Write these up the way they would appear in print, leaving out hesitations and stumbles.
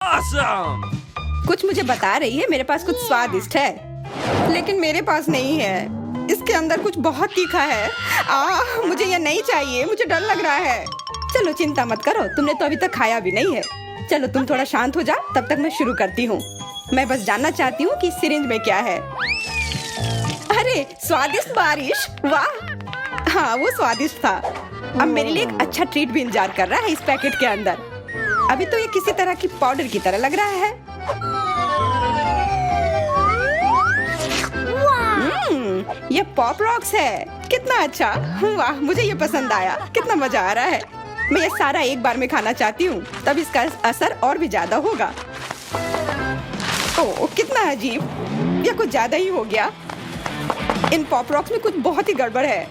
Awesome! कुछ मुझे बता रही है मेरे पास कुछ स्वादिष्ट है, लेकिन मेरे पास नहीं है। इसके अंदर कुछ बहुत तीखा है। मुझे ये नहीं चाहिए, मुझे डर लग रहा है। चलो चिंता मत करो, तुमने तो अभी तक खाया भी नहीं है। चलो तुम थोड़ा शांत हो जाओ, तब तक मैं शुरू करती हूँ। मैं बस जानना चाहती हूँ कि सिरिंज में क्या है। अरे स्वादिष्ट बारिश, वाह! हाँ वो स्वादिष्ट था। अब मेरे लिए एक अच्छा ट्रीट भी इंतजार कर रहा है इस पैकेट के अंदर। अभी तो ये किसी तरह की पाउडर की तरह लग रहा है। ये पॉप रॉक्स है। कितना अच्छा, वाह मुझे ये पसंद आया। कितना मजा आ रहा है। मैं ये सारा एक बार में खाना चाहती हूँ, तब इसका असर और भी ज्यादा होगा। ओह कितना अजीब, ये कुछ ज्यादा ही हो गया। इन पॉप रॉक्स में कुछ बहुत ही गड़बड़ है।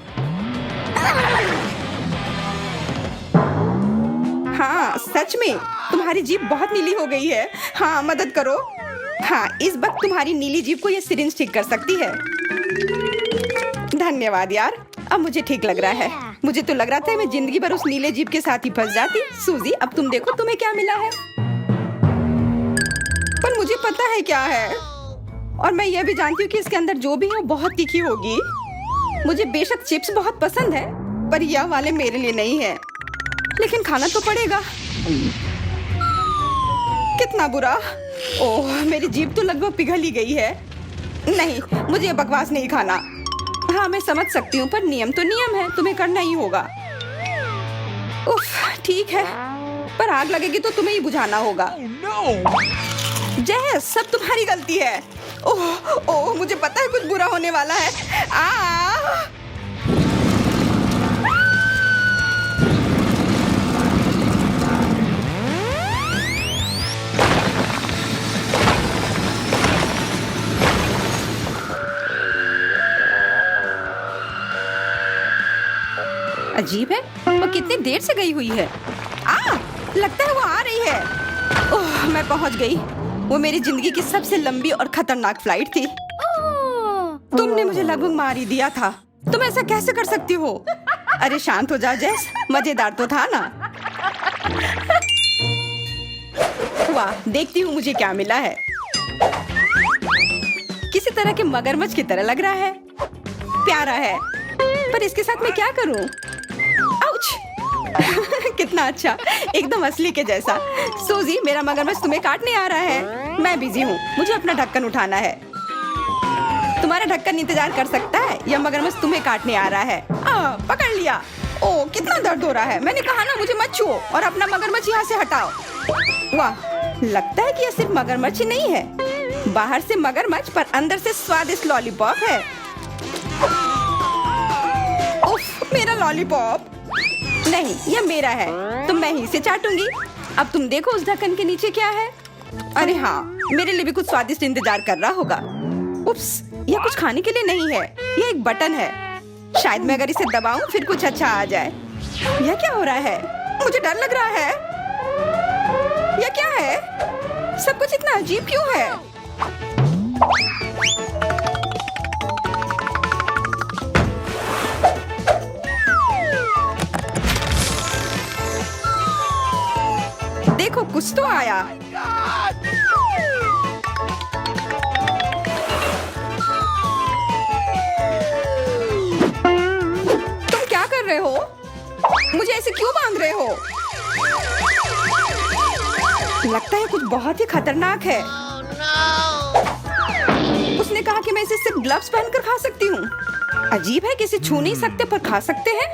हाँ सच में तुम्हारी जीभ बहुत नीली हो गई है। हाँ मदद करो। हाँ इस वक्त तुम्हारी नीली जीभ को ये सिरिंज ठीक कर सकती है। धन्यवाद यार, अब मुझे ठीक लग रहा है। मुझे तो लग रहा था मैं जिंदगी भर उस नीले जीभ के साथ ही फंस जाती। सूजी अब तुम देखो तुम्हें क्या मिला है। पर मुझे पता है क्या है, और मैं ये भी जानती हूँ कि इसके अंदर जो भी है वो बहुत तीखी होगी। मुझे बेशक चिप्स बहुत पसंद है, पर यह वाले मेरे लिए नहीं है। लेकिन खाना तो पड़ेगा। कितना बुरा। ओह मेरी जीभ तो लगभग पिघल ही गई है। नहीं मुझे ये बकवास नहीं खाना। हाँ मैं समझ सकती हूँ, पर नियम तो नियम है, तुम्हें करना ही होगा। उफ ठीक है, पर आग लगेगी तो तुम्हें ही बुझाना होगा। जय सब तुम्हारी गलती है। ओह ओह मुझे पता है कुछ बुरा होने वाला है। अजीब है, वो कितनी देर से गई हुई है। लगता है वो आ रही है। ओह मैं पहुंच गई। वो मेरी जिंदगी की सबसे लंबी और खतरनाक फ्लाइट थी। तुमने मुझे लगभग मार ही दिया था। तुम ऐसा कैसे कर सकती हो? अरे शांत हो जाओ जैस, मजेदार तो था ना। वाह देखती हूँ मुझे क्या मिला है। किसी तरह के मगरमच्छ की तरह लग रहा है। प्यारा है, पर इसके साथ मैं क्या करूँ? आउच! कितना अच्छा, एकदम असली के जैसा। सूजी मेरा मगरमच्छ तुम्हें काटने आ रहा है। मैं बिजी हूँ, मुझे अपना ढक्कन उठाना है। तुम्हारा ढक्कन इंतजार कर सकता है, यह मगरमच्छ तुम्हें काटने आ रहा है। पकड़ लिया। ओह कितना दर्द हो रहा है। मैंने कहा ना मुझे मत छुओ और अपना मगरमच्छ यहाँ से हटाओ। वाह लगता है कि यह सिर्फ मगरमच्छ ही नहीं है। बाहर से मगरमच्छ पर अंदर से स्वादिष्ट लॉलीपॉप है। उफ मेरा लॉलीपॉप। नहीं यह मेरा है, तो मैं ही इसे चाटूंगी। अब तुम देखो उस ढक्कन के नीचे क्या है। अरे हाँ मेरे लिए भी कुछ स्वादिष्ट इंतजार कर रहा होगा। उप्स यह कुछ खाने के लिए नहीं है, यह एक बटन है। शायद मैं अगर इसे दबाऊं फिर कुछ अच्छा आ जाए। यह क्या हो रहा है? मुझे डर लग रहा है। यह क्या है? सब कुछ इतना अजीब क्यों है? देखो कुछ तो आया। तुम क्या कर रहे हो? मुझे ऐसे क्यों बांध रहे हो? लगता है कुछ बहुत ही खतरनाक है। उसने कहा कि मैं इसे सिर्फ ग्लव्स पहनकर खा सकती हूँ। अजीब है कि इसे छू नहीं सकते पर खा सकते हैं।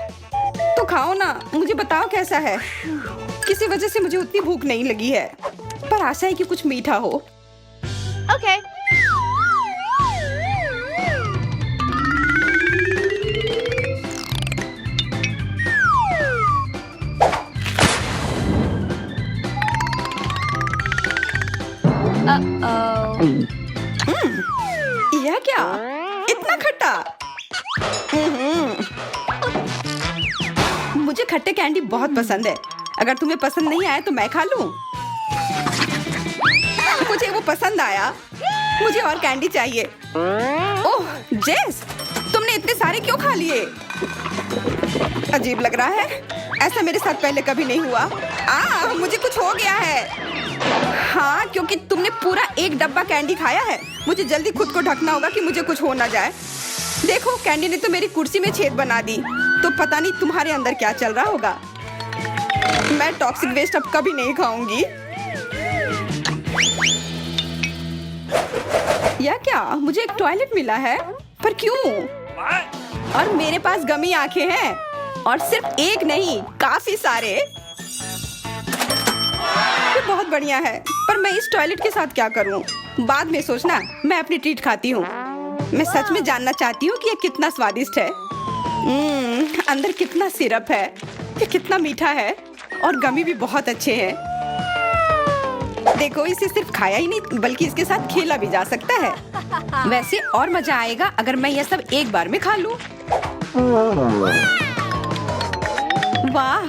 तो खाओ ना, मुझे बताओ कैसा है। किसी वजह से मुझे उतनी भूख नहीं लगी है, पर आशा है कि कुछ मीठा हो। Okay. Uh-oh. यह क्या? इतना खट्टा? मुझे खट्टे कैंडी बहुत पसंद है। अगर तुम्हें पसंद नहीं आया तो मैं खा लूं। मुझे वो पसंद आया। मुझे और कैंडी चाहिए। ओह जेस, तुमने इतने सारे क्यों खा लिए? अजीब लग रहा है, ऐसा मेरे साथ पहले कभी नहीं हुआ। मुझे कुछ हो गया है। हाँ कि तुमने पूरा एक डब्बा कैंडी खाया है। मुझे जल्दी खुद को ढकना होगा कि मुझे कुछ हो ना जाए। देखो, कैंडी ने तो मेरी कुर्सी में छेद बना दी, तो पता नहीं तुम्हारे अंदर क्या चल रहा होगा। मैं टॉक्सिक वेस्ट अब कभी नहीं खाऊंगी। या क्या मुझे एक टॉयलेट मिला है? पर क्यों? और मेरे पास गमी आंखें हैं, और सिर्फ एक नहीं, काफी सारे। ये बहुत बढ़िया है, पर मैं इस टॉयलेट के साथ क्या करूं? बाद में सोचना, मैं अपनी ट्रीट खाती हूँ। मैं सच में जानना चाहती हूँ कि ये कितना स्वादिष्ट है। अंदर कितना सिरप है, ये कितना मीठा है, और गमी भी बहुत अच्छे हैं। देखो, इसे सिर्फ खाया ही नहीं बल्कि इसके साथ खेला भी जा सकता है। वैसे और मजा आएगा अगर मैं ये सब एक बार में खा लूं। वाह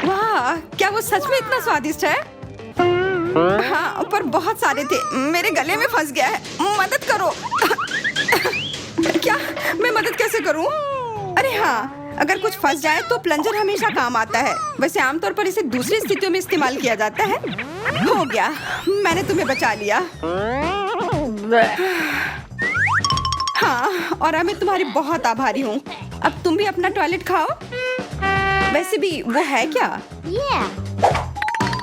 वाह, क्या वो सच में इतना स्वादिष्ट है? हाँ, पर बहुत सारे थे, मेरे गले में फंस गया है। मदद करो। क्या मैं मदद कैसे करूं? अरे हाँ, अगर कुछ फंस जाए तो प्लंजर हमेशा काम आता है। वैसे आमतौर पर इसे दूसरी स्थितियों में इस्तेमाल किया जाता है। हो गया, मैंने तुम्हें बचा लिया। हाँ, और मैं तुम्हारी बहुत आभारी हूँ। अब तुम भी अपना टॉयलेट खाओ। वैसे भी वो है क्या?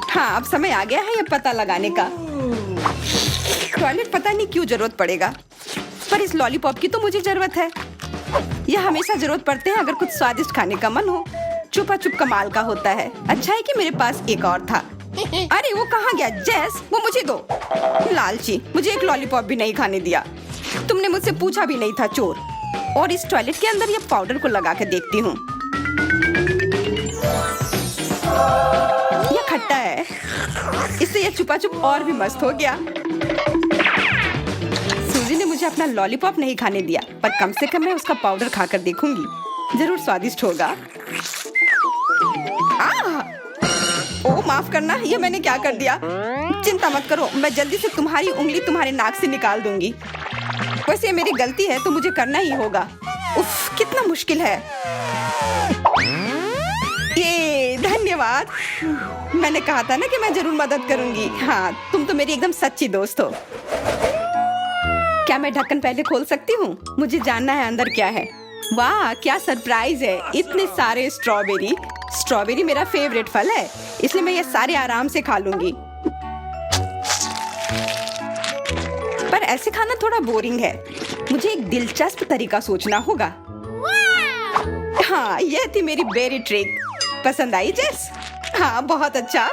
हाँ, अब समय आ गया है ये पता लगाने का। टॉयलेट पता नहीं क्यों जरूरत पड़ेगा, पर इस लॉलीपॉप की तो मुझे जरूरत है। यह हमेशा जरूरत पड़ते हैं अगर कुछ स्वादिष्ट खाने का मन हो। छुपा छुप कमाल का होता है। अच्छा है कि मेरे पास एक और था। अरे वो कहाँ गया? जेस, वो मुझे दो। लालची, मुझे एक लॉलीपॉप भी नहीं खाने दिया। तुमने मुझसे पूछा भी नहीं था, चोर। और इस टॉयलेट के अंदर ये पाउडर को लगा के देखती हूँ। यह खट्टा है, इससे यह छुपा छुप और भी मस्त हो गया। सूजी ने मुझे अपना लॉलीपॉप नहीं खाने दिया, पर कम से कम मैं उसका पाउडर खाकर देखूंगी। जरूर स्वादिष्ट होगा। ओ माफ करना, ये मैंने क्या कर दिया? चिंता मत करो, मैं जल्दी से तुम्हारी उंगली तुम्हारे नाक से निकाल दूंगी। वैसे ये मेरी गलती है तो मुझे करना ही होगा। उफ, कितना मुश्किल है ये। धन्यवाद, मैंने कहा था ना कि मैं जरूर मदद करूंगी। हाँ, तुम तो मेरी एकदम सच्ची दोस्त हो। क्या मैं ढक्कन पहले खोल सकती हूँ? मुझे जानना है अंदर क्या है। वाह, क्या सरप्राइज है! इतने सारे स्ट्रॉबेरी। स्ट्रॉबेरी मेरा फेवरेट फल है, इसलिए मैं ये सारे आराम से खा लूंगी। पर ऐसे खाना थोड़ा बोरिंग है। मुझे एक दिलचस्प तरीका सोचना होगा। हाँ, यह थी मेरी बेरी ट्रिक। पसंद आई जेस? हाँ, बहुत अच्छा।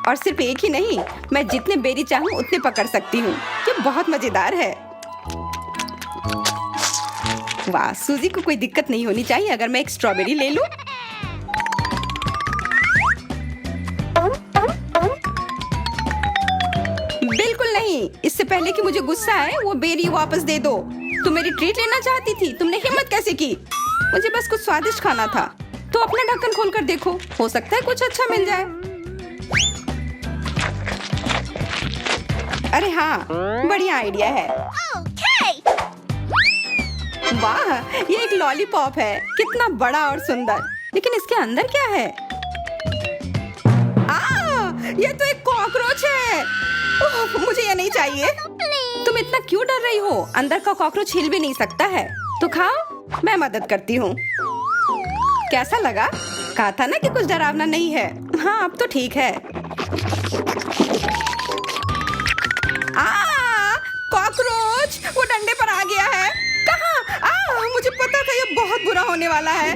और सिर्फ एक ही नहीं, मैं जितने बेरी चाहूँ उतने पकड़ सकती हूँ। ये बहुत मजेदार है। वाह, सूजी को कोई दिक्कत नहीं होनी चाहिए अगर मैं एक स्ट्रॉबेरी ले लूं। बिल्कुल नहीं, इससे पहले कि मुझे गुस्सा आए वो बेरी वापस दे दो। तुम मेरी ट्रीट लेना चाहती थी, तुमने हिम्मत कैसे की? मुझे बस कुछ स्वादिष्ट खाना था। तो अपना ढक्कन खोलकर देखो, हो सकता है कुछ अच्छा मिल जाए। अरे हाँ, बढ़िया आइडिया है। वाह, ये एक लॉलीपॉप है। कितना बड़ा और सुंदर। लेकिन इसके अंदर क्या है? ये तो एक कॉकरोच है। मुझे ये नहीं चाहिए। तुम इतना क्यों डर रही हो? अंदर का कॉकरोच हिल भी नहीं सकता है। तो खाओ, मैं मदद करती हूँ। कैसा लगा? कहा था ना कि कुछ डरावना नहीं है। हाँ, अब तो ठीक है। कॉकरोच वो डंडे पर आ गया है। कहाँ? मुझे पता था ये बहुत बुरा होने वाला है।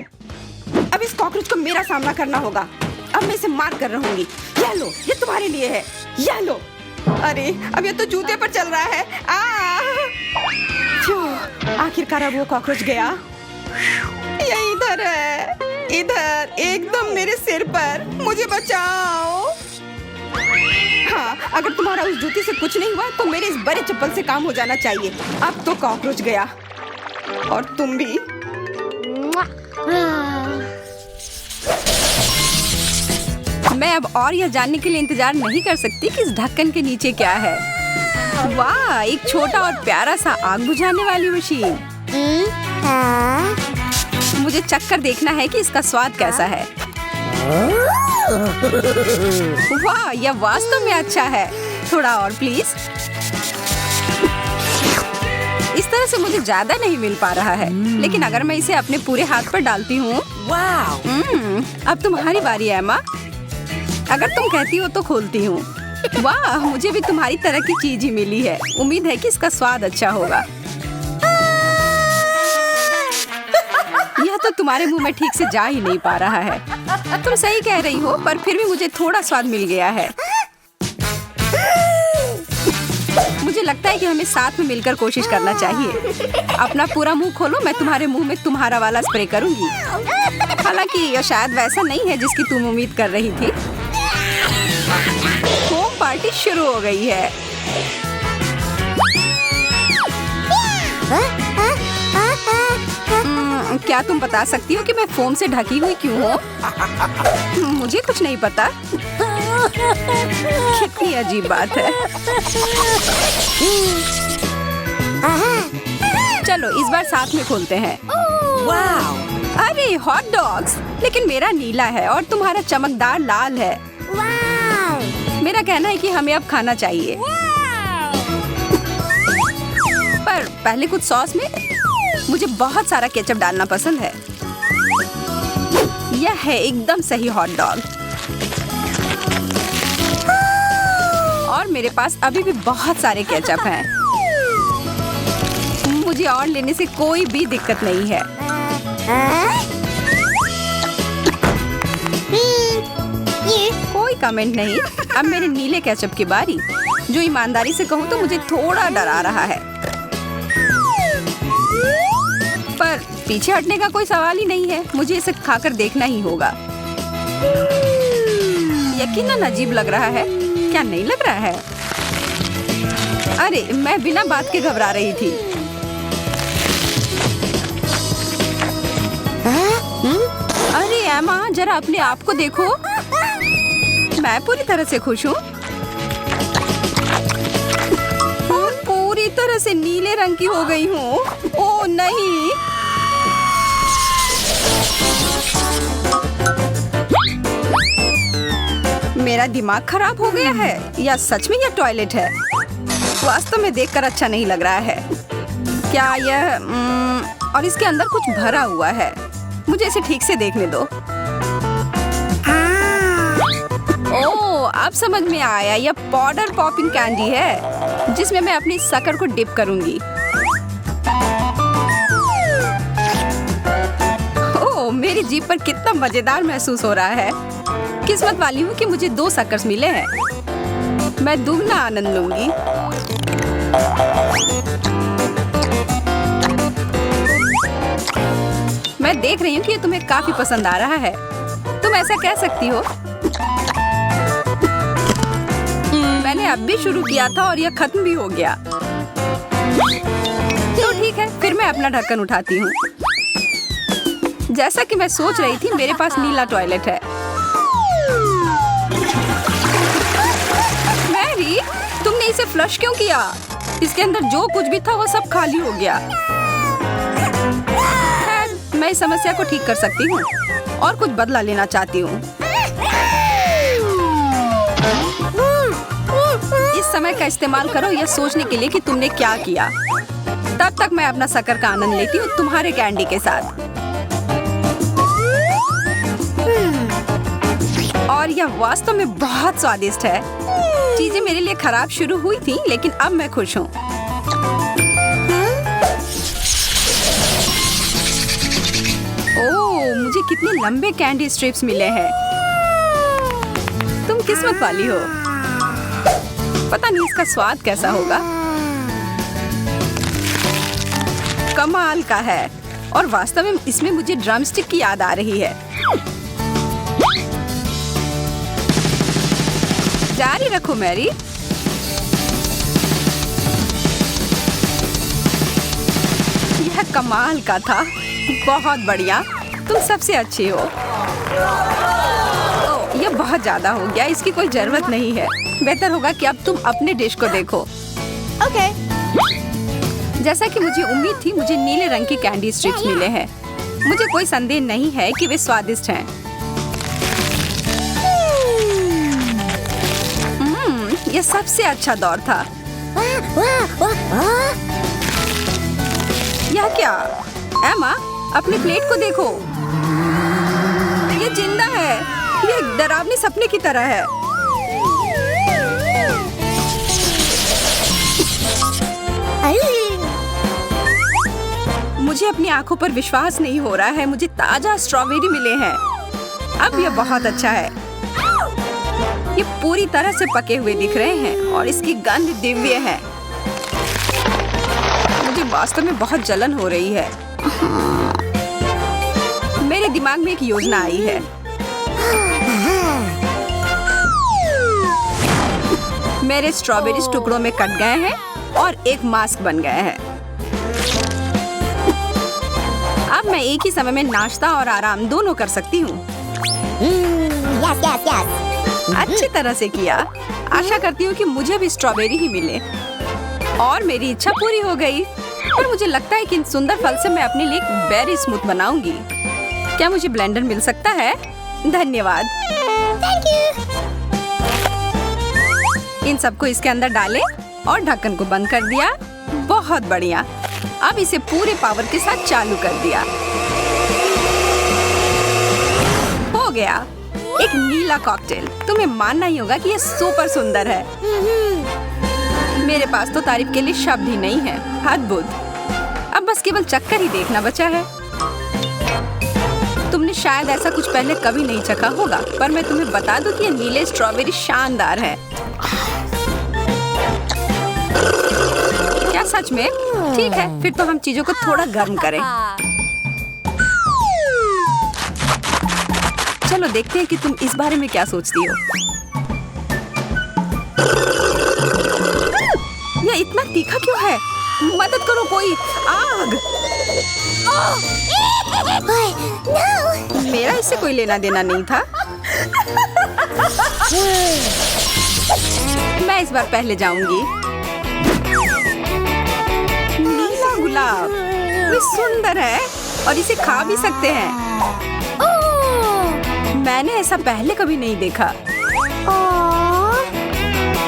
अब इस कॉकरोच को मेरा सामना करना होगा। अब मैं इसे मार कर रहूंगी। ये लो, ये तुम्हारे लिए है। ये लो। अरे, अब ये तो जूते पर चल रहा है। आखिरकार अब वो कॉकरोच गया। ये इधर है, इधर, एकदम मेरे सिर पर। मुझे बचाओ। हाँ, अगर तुम्हारा उस जूती से कुछ नहीं हुआ तो मेरे इस बड़े चप्पल से काम हो जाना चाहिए। अब तो कॉकरोच गया, और तुम भी। मैं अब और यह जानने के लिए इंतजार नहीं कर सकती कि इस ढक्कन के नीचे क्या है। वाह, एक छोटा और प्यारा सा आग बुझाने वाली मशीन। मुझे चक्कर देखना है कि इसका स्वाद कैसा है। वाह, यह वास्तव में अच्छा है। थोड़ा और प्लीज। इस तरह से मुझे ज्यादा नहीं मिल पा रहा है, लेकिन अगर मैं इसे अपने पूरे हाथ पर डालती हूँ। अब तुम्हारी बारी है, एमा। अगर तुम कहती हो तो खोलती हूँ। वाह, मुझे भी तुम्हारी तरह की चीज ही मिली है। उम्मीद है कि इसका स्वाद अच्छा होगा। यह तो तुम्हारे मुंह में ठीक से जा ही नहीं पा रहा है। तुम सही कह रही हो, पर फिर भी मुझे थोड़ा स्वाद मिल गया है। मुझे लगता है कि हमें साथ में मिलकर कोशिश करना चाहिए। अपना पूरा मुंह खोलो, मैं तुम्हारे मुंह में तुम्हारा वाला स्प्रे करूंगी। हालांकि यह शायद वैसा नहीं है जिसकी तुम उम्मीद कर रही थी। होम पार्टी शुरू हो गई है। क्या तुम बता सकती हो कि मैं फोम से ढकी हुई क्यों हूँ? मुझे कुछ नहीं पता। कितनी अजीब बात है। चलो इस बार साथ में खोलते हैं। अरे हॉट डॉग्स, लेकिन मेरा नीला है और तुम्हारा चमकदार लाल है। मेरा कहना है कि हमें अब खाना चाहिए। पर पहले कुछ सॉस में मुझे बहुत सारा केचप डालना पसंद है। यह है एकदम सही हॉट डॉग। और मेरे पास अभी भी बहुत सारे केचप हैं। मुझे और लेने से कोई भी दिक्कत नहीं है। कोई कमेंट नहीं। अब मेरे नीले केचप की बारी। जो ईमानदारी से कहूँ तो मुझे थोड़ा डरा रहा है, पर पीछे हटने का कोई सवाल ही नहीं है। मुझे इसे खाकर देखना ही होगा। यकीनन अजीब लग रहा है, क्या नहीं लग रहा है? अरे मैं बिना बात के घबरा रही थी। अरे एमा, जरा अपने आप को देखो। मैं पूरी तरह से खुश हूँ। पूरी तरह से नीले रंग की हो गई हूँ। ओह नहीं। मेरा दिमाग खराब हो गया है या सच में यह टॉयलेट है? वास्तव में देखकर अच्छा नहीं लग रहा है। क्या यह और इसके अंदर कुछ भरा हुआ है। मुझे इसे ठीक से देखने दो। ओह, अब समझ में आया। यह पाउडर पॉपिंग कैंडी है जिसमें मैं अपनी शक्कर को डिप करूंगी। ओह, मेरी जीभ पर कितना मजेदार महसूस हो रहा है। किस्मत वाली हूँ कि मुझे 2 शक्कर्स मिले हैं। मैं दुगना आनंद लूंगी। मैं देख रही हूँ कि ये तुम्हें काफी पसंद आ रहा है। तुम ऐसा कह सकती हो। मैंने अब भी शुरू किया था और यह खत्म भी हो गया। तो ठीक है, फिर मैं अपना ढक्कन उठाती हूँ। जैसा कि मैं सोच रही थी, मेरे पास नीला टॉयलेट है। मैरी, तुमने इसे फ्लश क्यों किया? इसके अंदर जो कुछ भी था वो सब खाली हो गया। मैं इस समस्या को ठीक कर सकती हूँ और कुछ बदला लेना चाहती हूँ। इस समय का इस्तेमाल करो यह सोचने के लिए कि तुमने क्या किया। तब तक मैं अपना शक्कर का आनंद लेती हूँ तुम्हारे कैंडी के साथ। और यह वास्तव में बहुत स्वादिष्ट है। चीजें मेरे लिए खराब शुरू हुई थी, लेकिन अब मैं खुश हूँ। ओह, मुझे कितने लंबे कैंडी स्ट्रिप्स मिले हैं। तुम किस्मत वाली हो। पता नहीं इसका स्वाद कैसा होगा। कमाल का है। और वास्तव में इसमें मुझे ड्रमस्टिक की याद आ रही है। जारी रखो मैरी। यह कमाल का था। बहुत बढ़िया, तुम सबसे अच्छी हो। ओह, यह बहुत ज्यादा हो गया। इसकी कोई जरूरत नहीं है। बेहतर होगा कि अब तुम अपने डिश को देखो। ओके। जैसा कि मुझे उम्मीद थी, मुझे नीले रंग के कैंडी स्ट्रिप्स मिले हैं। मुझे कोई संदेह नहीं है कि वे स्वादिष्ट हैं। ये सबसे अच्छा दौर था। यह क्या? एमा, अपनी प्लेट को देखो। ये जिंदा है। ये एक डरावनी सपने की तरह है। मुझे अपनी आंखों पर विश्वास नहीं हो रहा है। मुझे ताजा स्ट्रॉबेरी मिले हैं। अब यह बहुत अच्छा है। ये पूरी तरह से पके हुए दिख रहे हैं और इसकी गंध दिव्य है। मुझे वास्तव में बहुत जलन हो रही है। मेरे दिमाग में एक योजना आई है। मेरे स्ट्रॉबेरीज टुकड़ों में कट गए हैं और एक मास्क बन गए हैं। अब मैं एक ही समय में नाश्ता और आराम दोनों कर सकती हूँ। अच्छी तरह से किया। आशा करती हूँ कि मुझे भी स्ट्रॉबेरी ही मिले। और मेरी इच्छा पूरी हो गई। पर मुझे लगता है कि इन सुंदर फल से मैं अपने लिए एक बेरी स्मूथ बनाऊंगी। क्या मुझे ब्लेंडर मिल सकता है? धन्यवाद। इन सबको इसके अंदर डालें और ढक्कन को बंद कर दिया। बहुत बढ़िया। अब इसे पूरे पावर के साथ चालू कर दिया। हो गया, एक नीला कॉकटेल। तुम्हें मानना ही होगा कि यह सुपर सुंदर है। मेरे पास तो तारीफ के लिए शब्द ही नहीं है। अद्भुत। अब बस केवल चक्कर ही देखना बचा है। तुमने शायद ऐसा कुछ पहले कभी नहीं चखा होगा, पर मैं तुम्हें बता दूं कि ये नीले स्ट्रॉबेरी शानदार है। क्या सच में? ठीक है, फिर तो हम चीजों को थोड़ा गर्म करें। चलो देखते हैं कि तुम इस बारे में क्या सोचती हो। यह इतना तीखा क्यों है? मदद करो कोई। आग! मेरा इससे कोई लेना देना नहीं था। मैं इस बार पहले जाऊंगी। नीला गुलाब, ये सुंदर है और इसे खा भी सकते हैं। मैंने ऐसा पहले कभी नहीं देखा।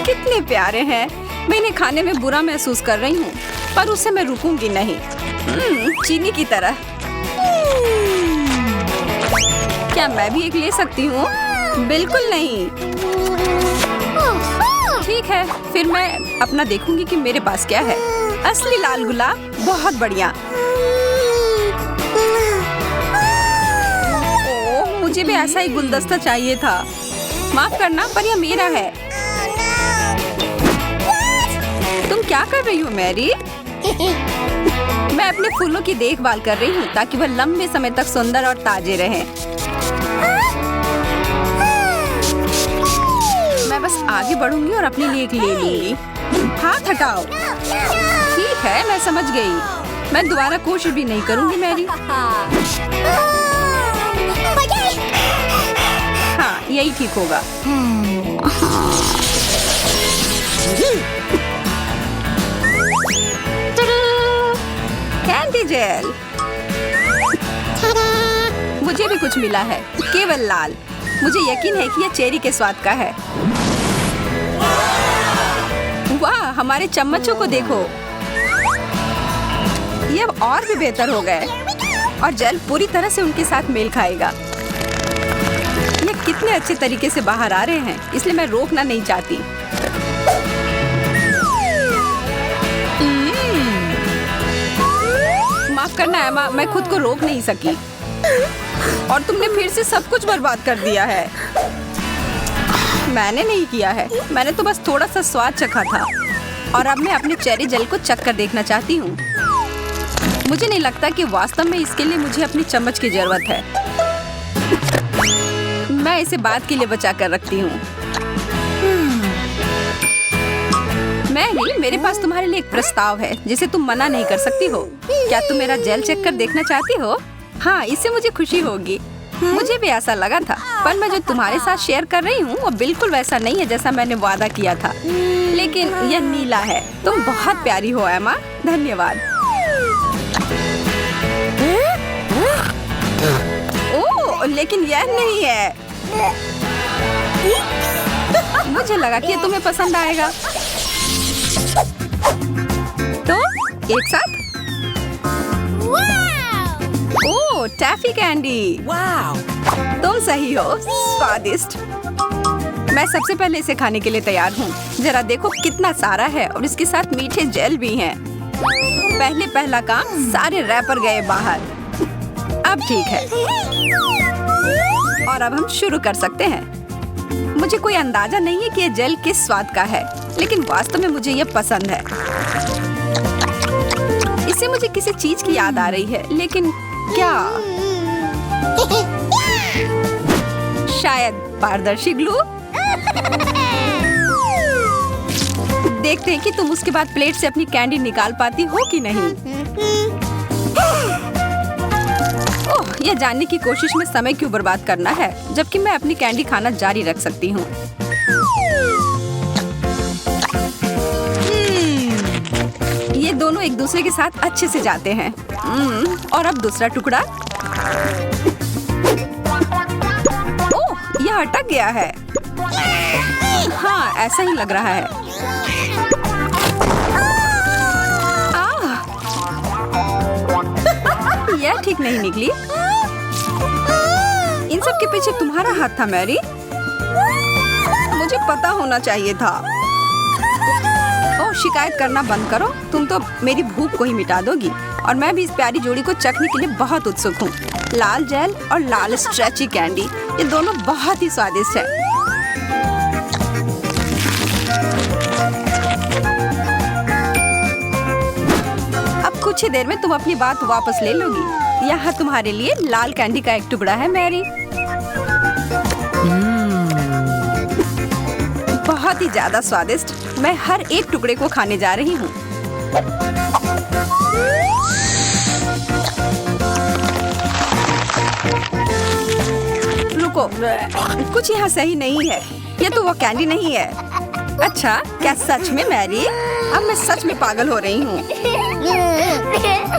कितने प्यारे हैं। मैं इन्हें खाने में बुरा महसूस कर रही हूँ, पर उससे मैं रुकूंगी नहीं। चीनी की तरह। क्या मैं भी एक ले सकती हूँ? बिल्कुल नहीं। ठीक है, फिर मैं अपना देखूंगी कि मेरे पास क्या है। असली लाल गुलाब, बहुत बढ़िया। ओह, मुझे भी ऐसा ही गुलदस्ता चाहिए था। माफ करना, पर यह मेरा है। तुम क्या कर रही हो मैरी? मैं अपने फूलों की देखभाल कर रही हूँ ताकि वह लंबे समय तक सुंदर और ताजे रहें। मैं बस आगे बढ़ूंगी और अपने लिए एक ले लूंगी। हाथ हटाओ। ठीक है, मैं समझ गई। मैं दोबारा कोशिश भी नहीं करूंगी मैरी। हाँ, यही ठीक होगा। Candy jail. मुझे भी कुछ मिला है, केवल लाल। मुझे यकीन है कि यह चेरी के स्वाद का है। वाह, हमारे चम्मचों को देखो। ये अब और भी बेहतर हो गए और जेल पूरी तरह से उनके साथ मेल खाएगा। ये कितने अच्छे तरीके से बाहर आ रहे हैं, इसलिए मैं रोकना नहीं चाहती। माफ करना एमा, मैं खुद को रोक नहीं सकी और तुमने फिर से सब कुछ बर्बाद कर दिया है। मैंने नहीं किया है, मैंने तो बस थोड़ा सा स्वाद चखा था और अब मैं अपने चेरी जेल को चख कर देखना चाहती हूँ। मुझे नहीं लगता कि वास्तव में इसके लिए मुझे अपनी चम्मच की जरूरत है। मैं इसे बाद के लिए बचा कर रखती हूँ। मैरी, मेरे पास तुम्हारे लिए एक प्रस्ताव है जिसे तुम मना नहीं कर सकती हो। क्या तुम मेरा जेल चेक कर देखना चाहती हो? हाँ, इससे मुझे खुशी होगी। मुझे भी ऐसा लगा था, पर मैं जो तुम्हारे साथ शेयर कर रही हूँ वो बिल्कुल वैसा नहीं है जैसा मैंने वादा किया था। लेकिन यह नीला है। तुम बहुत प्यारी हो एमा। धन्यवाद। ओह, लेकिन यह नहीं है। मुझे लगा कि ये तुम्हें पसंद आएगा। तो एक साथ। ओह, टैफी कैंडी। तुम सही हो, स्वादिष्ट। मैं सबसे पहले इसे खाने के लिए तैयार हूँ। जरा देखो कितना सारा है और इसके साथ मीठे जेल भी हैं। पहला काम, सारे रैपर गए बाहर। अब ठीक है और अब हम शुरू कर सकते हैं। मुझे कोई अंदाजा नहीं है कि ये जेल किस स्वाद का है, लेकिन वास्तव में मुझे ये पसंद है। इससे मुझे किसी चीज की याद आ रही है, लेकिन क्या? शायद पारदर्शी ग्लू। देखते हैं कि तुम उसके बाद प्लेट से अपनी कैंडी निकाल पाती हो कि नहीं। ओह, यह जानने की कोशिश में समय क्यों बर्बाद करना है, जबकि मैं अपनी कैंडी खाना जारी रख सकती हूँ। ये दोनों एक दूसरे के साथ अच्छे से जाते हैं। और अब दूसरा टुकड़ा। ओह, यह अटक गया है। हाँ, ऐसा ही लग रहा है। यह ठीक नहीं निकली। इन सब के पीछे तुम्हारा हाथ था मैरी। मुझे पता होना चाहिए था। ओह, शिकायत करना बंद करो। तुम तो मेरी भूख को ही मिटा दोगी। और मैं भी इस प्यारी जोड़ी को चखने के लिए बहुत उत्सुक हूँ। लाल जेल और लाल स्ट्रेची कैंडी, ये दोनों बहुत ही स्वादिष्ट है। अब कुछ ही देर में तुम अपनी बात वापस ले लोगी। यहाँ तुम्हारे लिए लाल कैंडी का एक टुकड़ा है मैरी। बहुत ही ज्यादा स्वादिष्ट। मैं हर एक टुकड़े को खाने जा रही हूँ। रुको, कुछ यहाँ सही नहीं है। ये तो वो कैंडी नहीं है। अच्छा, क्या सच में मैरी? अब मैं सच में पागल हो रही हूँ।